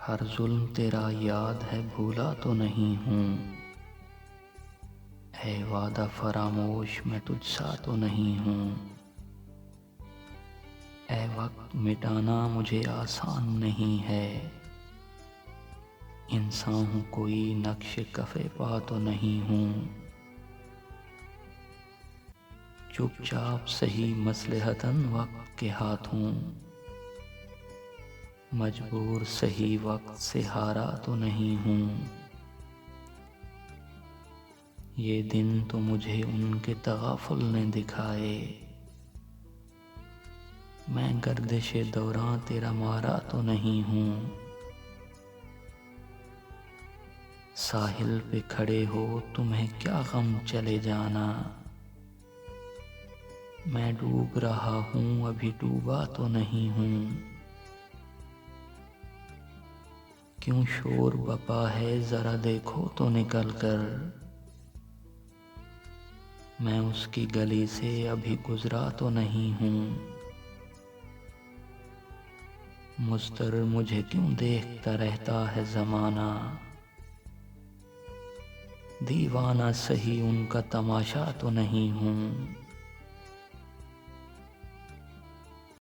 ہر ظلم تیرا یاد ہے بھولا تو نہیں ہوں، اے وعدہ فراموش میں تجھ سا تو نہیں ہوں۔ اے وقت مٹانا مجھے آسان نہیں ہے، انسان ہوں کوئی نقش کفے پا تو نہیں ہوں۔ چپ چاپ سہی مصلحتاً وقت کے ہاتھوں، مجبور سہی وقت سے ہارا تو نہیں ہوں۔ یہ دن تو مجھے ان کے تغافل نے دکھائے، میں گردش دوران تیرا مارا تو نہیں ہوں۔ ساحل پہ کھڑے ہو تمہیں کیا غم چلے جانا، میں ڈوب رہا ہوں ابھی ڈوبا تو نہیں ہوں۔ کیوں شور بپا ہے ذرا دیکھو تو نکل کر، میں اس کی گلی سے ابھی گزرا تو نہیں ہوں۔ مضطر مجھے کیوں دیکھتا رہتا ہے زمانہ، دیوانہ سہی ان کا تماشا تو نہیں ہوں۔